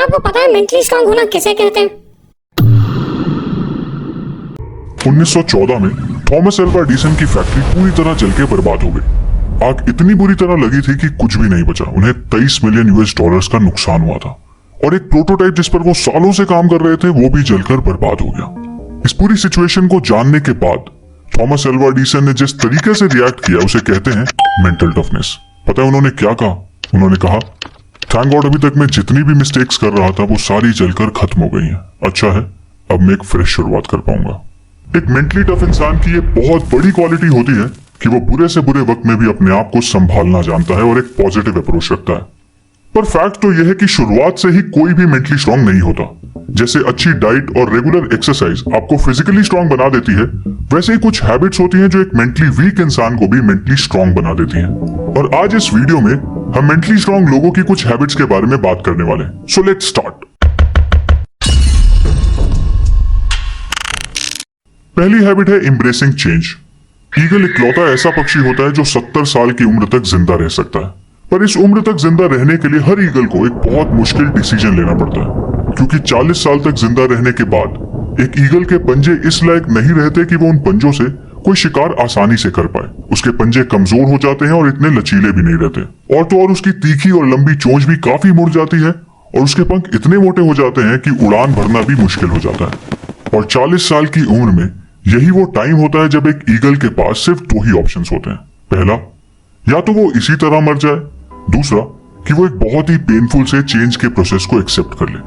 आपको पता है मेंटली स्ट्रांग होना किसे कहते हैं? 1914 में थॉमस अल्वा एडिसन की फैक्ट्री पूरी तरह जल के बर्बाद हो गई। आग इतनी बुरी तरह लगी थी कि कुछ भी नहीं बचा। उन्हें 23 मिलियन US$ का नुकसान हुआ था और एक प्रोटोटाइप जिस पर वो सालों से काम कर रहे थे वो भी जलकर बर्बाद हो गया। इस पूरी सिचुएशन को जानने के बाद थॉमस अल्वा एडिसन ने जिस तरीके से रिएक्ट किया उसे कहते हैं मेंटल टफनेस। पता है उन्होंने क्या कहा? उन्होंने कहा, थैंक गॉड अभी तक मैं जितनी भी मिस्टेक्स कर रहा था वो सारी जलकर खत्म हो गई हैं। अच्छा है, अब मैं एक फ्रेश शुरुआत कर पाऊंगा। एक मेंटली टफ इंसान की ये बहुत बड़ी क्वालिटी होती है कि वो बुरे से बुरे वक्त में भी अपने आप को संभालना जानता है और एक पॉजिटिव अप्रोच रखता है। पर फैक्ट तो यह है कि शुरुआत से ही कोई भी मेंटली स्ट्रांग नहीं होता। जैसे अच्छी डाइट और रेगुलर एक्सरसाइज आपको फिजिकली स्ट्रांग बना देती है, वैसे ही कुछ हैबिट्स होती हैं जो एक मेंटली वीक इंसान को भी मेंटली स्ट्रांग बना देती हैं। और आज इस वीडियो में हम मेंटली स्ट्रांग लोगों की कुछ हैबिट्स के बारे में बात करने वाले हैं। So let's start. पहली हैबिट है एम्ब्रेसिंग चेंज। ईगल इकलौता ऐसा पक्षी होता है जो 70 साल की उम्र तक जिंदा रह सकता है। पर इस उम्र तक जिंदा रहने के लिए हर ईगल को एक बहुत मुश्किल डिसीजन लेना पड़ता है, क्योंकि 40 साल तक जिंदा रहने के बाद एक ईगल के पंजे इस लायक नहीं रहते कि वो उन पंजों से कोई शिकार आसानी से कर पाए। उसके पंजे कमजोर हो जाते हैं और इतने लचीले भी नहीं रहते। और तो और उसकी तीखी और लंबी चोंच भी काफी मुड़ जाती है और उसके पंख इतने मोटे हो जाते हैं कि उड़ान भरना भी मुश्किल हो जाता है। और 40 साल की उम्र में यही वो टाइम होता है जब एक ईगल के पास सिर्फ दो ही ऑप्शंस होते हैं। पहला, या तो वो इसी तरह मर जाए, दूसरा कि वो एक बहुत ही पेनफुल से चेंज के प्रोसेस को एक्सेप्ट कर ले।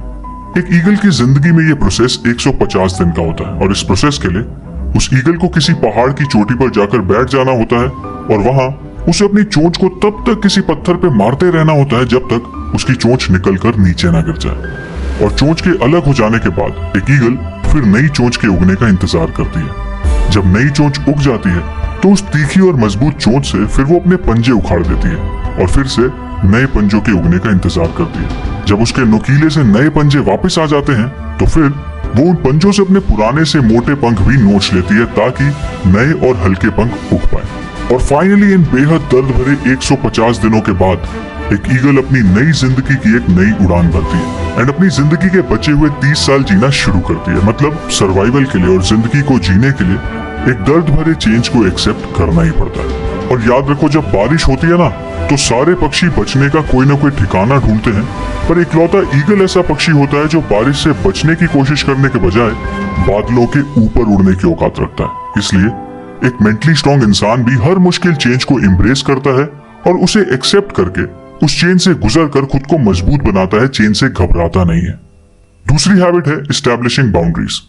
एक ईगल की जिंदगी में ये प्रोसेस 150 दिन का होता है और इस प्रोसेस के लिए उस ईगल को किसी पहाड़ की चोटी पर जाकर बैठ जाना होता है और वहां उसे अपनी चोंच को तब तक किसी पत्थर पे मारते रहना होता है जब तक उसकी चोंच निकलकर नीचे ना गिर जाए। और चोंच के अलग हो जाने के बाद एक ईगल फिर नई चोंच के उगने का इंतजार करती है। जब नई चोंच उग जाती है तो उस तीखी और मजबूत चोंच से फिर वो अपने पंजे उखाड़ देती है और फिर से नए पंजों के उगने का इंतजार करती है। जब उसके नुकीले से नए पंजे वापस आ जाते हैं तो फिर वो उन पंजों से अपने पुराने से मोटे पंख भी नोच लेती है ताकि नए और हल्के पंख उग पाए। और फाइनली इन बेहद दर्द भरे 150 दिनों के बाद एक ईगल अपनी नई जिंदगी की एक नई उड़ान भरती है एंड अपनी जिंदगी के बचे हुए 30 साल जीना शुरू करती है। मतलब सर्वाइवल के लिए और जिंदगी को जीने के लिए एक दर्द भरे चेंज को एक्सेप्ट करना ही पड़ता है। और याद रखो, जब बारिश होती है ना तो सारे पक्षी बचने का कोई ना कोई ठिकाना ढूंढते हैं, पर इकलौता ईगल ऐसा पक्षी होता है जो बारिश से बचने की कोशिश करने के बजाय बादलों के ऊपर उड़ने की औकात रखता है। इसलिए एक मेंटली स्ट्रांग इंसान भी हर मुश्किल चेंज को एम्ब्रेस करता है और उसे एक्सेप्ट करके उस चेंज से गुजर कर खुद को मजबूत बनाता है, चेंज से घबराता नहीं है। दूसरी हैबिट है एस्टैब्लिशिंग बाउंड्रीज।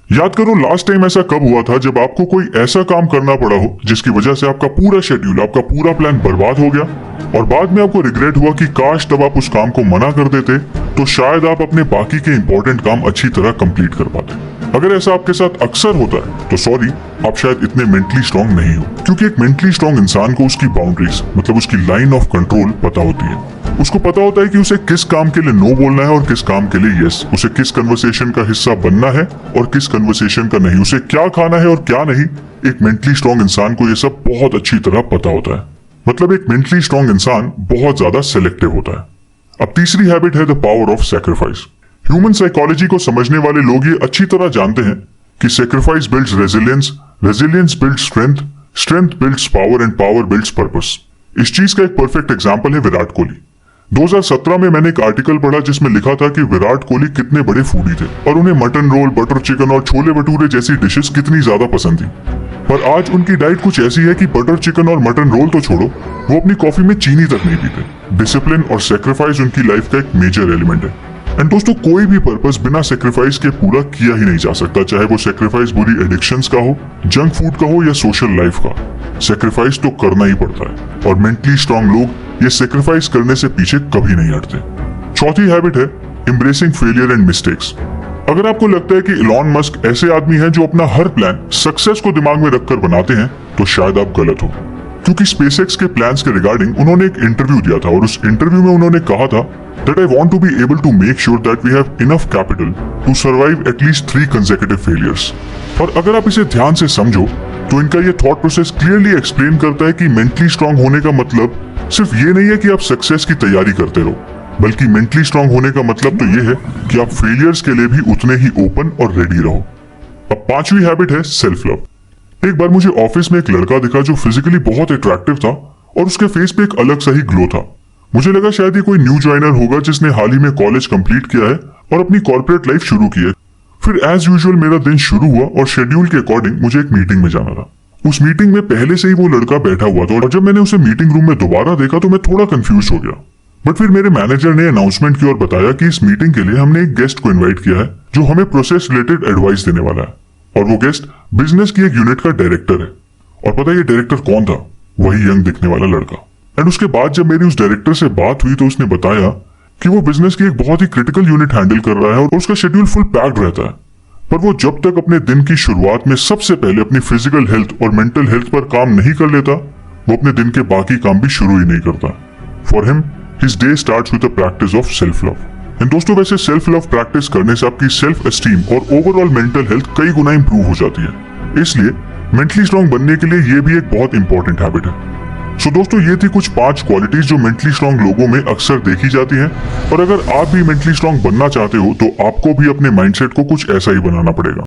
याद करो लास्ट टाइम ऐसा कब हुआ था जब आपको कोई ऐसा काम करना पड़ा हो जिसकी वजह से आपका पूरा शेड्यूल, आपका पूरा प्लान बर्बाद हो गया और बाद में आपको रिग्रेट हुआ कि काश तब आप उस काम को मना कर देते तो शायद आप अपने बाकी के इंपॉर्टेंट काम अच्छी तरह कंप्लीट कर पाते। अगर ऐसा आपके साथ अक्सर होता है तो सॉरी, आप शायद इतने मेंटली स्ट्रांग नहीं हो, क्योंकि एक मेंटली स्ट्रांग इंसान को उसकी बाउंड्रीज मतलब उसकी लाइन ऑफ कंट्रोल पता होती है। उसको पता होता है कि उसे किस काम के लिए नो बोलना है और किस काम के लिए यस, उसे किस कन्वर्सेशन का हिस्सा बनना है और किस कन्वर्सेशन का नहीं, उसे क्या खाना है और क्या नहीं। एक मेंटली स्ट्रांग इंसान को ये सब बहुत अच्छी तरह पता होता है। मतलब एक मेंटली स्ट्रांग इंसान बहुत ज्यादा सेलेक्टिव होता है। अब तीसरी हैबिट है the power of sacrifice. Human psychology को समझने वाले लोग ये अच्छी तरह जानते हैं कि sacrifice builds resilience, resilience builds strength, strength builds power and power builds purpose. इस चीज का एक परफेक्ट एग्जांपल है विराट कोहली। 2017 में मैंने एक आर्टिकल पढ़ा जिसमें लिखा था कि विराट कोहली कितने बड़े फूडी थे और उन्हें मटन रोल, बटर चिकन और छोले भटूरे जैसी डिशेस कितनी ज्यादा पसंद थी। पर आज उनकी डाइट कुछ ऐसी है कि बटर चिकन और मटन रोल तो छोड़ो, वो अपनी कॉफी में चीनी तक नहीं पीते। डिसिप्लिन और सैक्रिफाइस उनकी लाइफ का एक मेजर एलिमेंट है। एंड दोस्तों, कोई भी पर्पस बिना सैक्रिफाइस के पूरा किया ही नहीं जा सकता, चाहे वो सैक्रिफाइस बुरी एडिक्शंस का हो, जंक फूड का हो या सोशल लाइफ का। सैक्रिफाइस तो करना ही पड़ता है और मेंटली स्ट्रांग लोग ये सैक्रिफाइस करने से पीछे कभी नहीं हटते। चौथी हैबिट है एम्ब्रेसिंग फेलियर एंड मिस्टेक्स। अगर आपको लगता है कि इलॉन मस्क ऐसे आदमी हैं जो अपना हर प्लान सक्सेस को दिमाग में रखकर बनाते हैं, तो शायद आप गलत हो, क्योंकि स्पेसएक्स के प्लान्स के रिगार्डिंग उन्होंने एक इंटरव्यू दिया था और उस इंटरव्यू में उन्होंने कहा था that I want to be able to make sure that we have enough capital to survive at least 3 consecutive failures। और अगर आप इसे ध्यान से समझो तो इनका ये थॉट प्रोसेस क्लियरली एक्सप्लेन करता है कि मेंटली स्ट्रांग होने का मतलब सिर्फ ये नहीं है कि आप सक्सेस की तैयारी करते रहो, बल्कि मेंटली स्ट्रांग होने का मतलब तो ये है कि आप फेलियर्स के लिए भी उतने ही ओपन और रेडी रहो। अब पांचवी हैबिट है सेल्फ लव। एक बार मुझे ऑफिस में एक लड़का दिखा जो फिजिकली बहुत अट्रैक्टिव था और उसके फेस पे एक अलग सा ही ग्लो था। मुझे लगा शायद ये कोई न्यू ज्वाइनर होगा जिसने हाल ही में कॉलेज कंप्लीट किया है और अपनी कॉर्पोरेट लाइफ शुरू की है। फिर एज यूजुअल मेरा दिन शुरू हुआ और शेड्यूल के अकॉर्डिंग मुझे एक मीटिंग में जाना था। उस मीटिंग में पहले से ही वो लड़का बैठा हुआ था और जब मैंने उसे मीटिंग रूम में दोबारा देखा तो मैं थोड़ा कंफ्यूज हो गया। बट फिर मेरे मैनेजर ने अनाउंसमेंट की और बताया कि इस मीटिंग के लिए हमने एक गेस्ट को इनवाइट किया है जो हमें प्रोसेस रिलेटेड एडवाइस देने वाला है, और वो गेस्ट बिजनेस की एक यूनिट का डायरेक्टर है। और पता है ये डायरेक्टर कौन था? वही यंग दिखने वाला लड़का। एंड उसके बाद जब मेरी उस डायरेक्टर से बात हुई तो उसने बताया कि वो बिजनेस की एक बहुत ही क्रिटिकल यूनिट हैंडल कर रहा है और उसका शेड्यूल फुल पैक्ड रहता है, पर वो जब तक अपने दिन की शुरुआत में सबसे पहले अपनी फिजिकल हेल्थ और मेंटल हेल्थ पर काम नहीं कर लेता, वो अपने दिन के बाकी काम भी शुरू ही नहीं करता। For him his day starts with the practice of self love. And दोस्तों, वैसे सेल्फ लव प्रैक्टिस करने से आपकी सेल्फ एस्टीम और ओवरऑल मेंटल हेल्थ कई गुना इंप्रूव हो जाती है। इसलिए मेंटली स्ट्रांग बनने के लिए ये भी एक बहुत इंपॉर्टेंट हैबिट है। सो दोस्तों, ये थी कुछ 5 क्वालिटीज जो मेंटली स्ट्रांग लोगों में अक्सर देखी जाती हैं। और अगर आप भी मेंटली स्ट्रांग बनना चाहते हो तो आपको भी अपने माइंडसेट को कुछ ऐसा ही बनाना पड़ेगा।